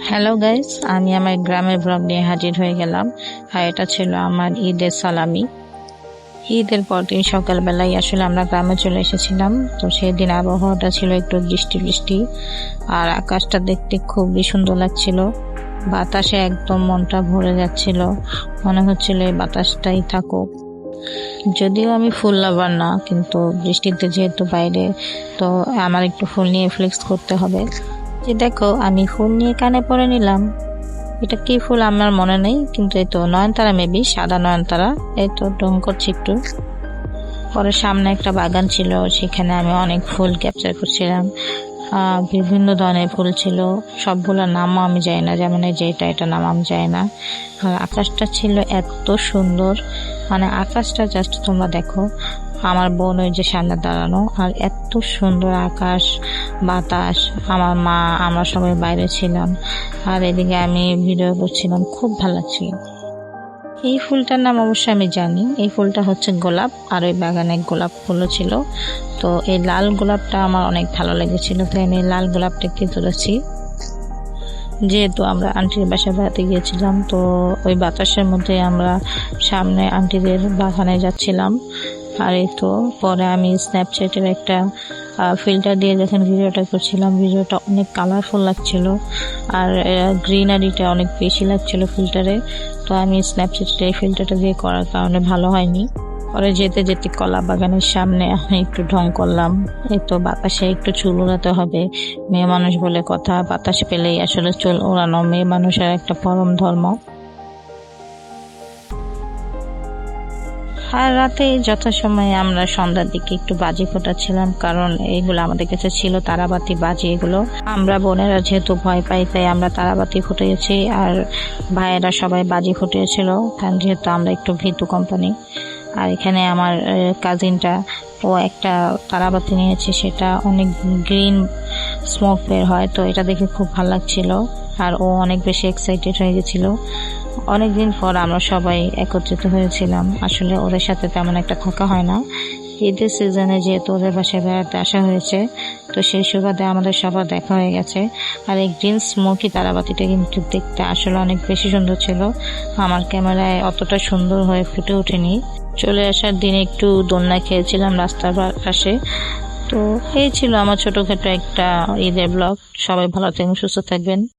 Hello guys, আমি আমার গ্রামের ব্লগ নিয়ে হাজির হয়ে গেলাম। আর এটা ছিল আমার ঈদের সালামি। ঈদের পরদিন সকালবেলায় আসলে আমরা গ্রামে চলে এসেছিলাম। তো সেই দিন আবহাওয়াটা ছিল একটু বৃষ্টি বৃষ্টি, আর আকাশটা দেখতে খুবই সুন্দর লাগছিল। বাতাসে একদম মনটা ভরে যাচ্ছিল, মনে হচ্ছিল এই বাতাসটাই থাকুক। যদিও আমি ফুল লাভার না, কিন্তু বৃষ্টিতে যেহেতু বাইরে, তো আমার একটু ফুল নিয়ে ফ্লেক্স করতে হবে। যে দেখো, আমি ফুল নিয়ে কানে পরে নিলাম। এটা কি ফুল আমার মনে নেই, কিন্তু এই তো নয়নতারা, মেবি সাদা নয়নতারা। এই তো ঢং করছি একটু। পরে সামনে একটা বাগান ছিল, সেখানে আমি অনেক ফুল ক্যাপচার করছিলাম। বিভিন্ন ধরনের ফুল ছিল, সবগুলোর নামও আমি জানি না, যেমন এই যে এটা নাম আমি জানি না। আর আকাশটা ছিল এত সুন্দর, মানে আকাশটা জাস্ট তোমরা দেখো। আমার বোন ওই যে সামনে দাঁড়ানো, আর এত সুন্দর আকাশ, বাতাস, আমার মা, আমরা সবাই বাইরে ছিলাম, আর এদিকে আমি ভিডিও করছিলাম। খুব ভালো লাগছিল। এই ফুলটার নাম অবশ্যই আমি জানি, এই ফুলটা হচ্ছে গোলাপ, আর ওই বাগানে গোলাপ ফুলও ছিল। তো এই লাল গোলাপটা আমার অনেক ভালো লেগেছিল, তাই আমি লাল গোলাপটা একটু তুলেছি। যেহেতু আমরা আন্টির বাসায় বেড়াতে গিয়েছিলাম, তো ওই বাতাসের মধ্যে আমরা সামনে আন্টিদের বাগানে যাচ্ছিলাম। আর এই তো পরে আমি স্ন্যাপচ্যাটের একটা ফিল্টার দিয়ে যখন ভিডিওটা করছিলাম, ভিডিওটা অনেক কালারফুল লাগছিল, আর গ্রিনারিটা অনেক বেশি লাগছিল ফিল্টারে। তো আমি স্ন্যাপচ্যাটের এই ফিল্টারটা দিয়ে করার কারণে ভালো হয়নি। পরে যেতে যেতে কলা বাগানের সামনে আমি একটু ঢং করলাম। এই তো বাতাসে একটু চুল উড়াতে হবে, মেয়ে মানুষ বলে কথা, বাতাস পেলেই আসলে চুল উড়ানো মেয়ে মানুষের একটা পরম ধর্ম। আর রাতে যথাসময়ে আমরা সন্ধ্যার দিকে একটু বাজি ফোটাচ্ছিলাম, কারণ এইগুলো আমাদের কাছে ছিল তারাবাতি বাজি। এগুলো আমরা বোনেরা যেহেতু ভয় পাই, তাই আমরা তারাবাতি ফুটিয়েছি, আর ভাইয়েরা সবাই বাজি ফুটিয়েছিল, কারণ যেহেতু আমরা একটু ভীতু কোম্পানি। আর এখানে আমার কাজিনটা, ও একটা তারাবাতি নিয়েছে, সেটা অনেক গ্রিন স্মোক বের হয়, তো এটা দেখে খুব ভালো লাগছিল, আর ও অনেক বেশি এক্সাইটেড হয়ে গেছিল। অনেকদিন পর আমরা সবাই একত্রিত হয়েছিলাম। আসলে ওদের সাথে তেমন একটা থাকা হয় না। ঈদের সিজনে যেহেতু ওদের বাসায় বেড়াতে আসা হয়েছে, তো সেই সুবাদে আমাদের সবার দেখা হয়ে গেছে। আর এই গ্রিন স্মোকি তারাবাতিটা কিন্তু দেখতে আসলে অনেক বেশি সুন্দর ছিল। আমার ক্যামেরায় অতটা সুন্দর হয়ে ফুটে ওঠেনি। চলে আসার দিনে একটু দোলনা খেয়েছিলাম রাস্তার পাশে। তো এই ছিল আমার ছোটখাটো একটা ঈদের ব্লগ। সবাই ভালো থাকবেন, সুস্থ থাকবেন।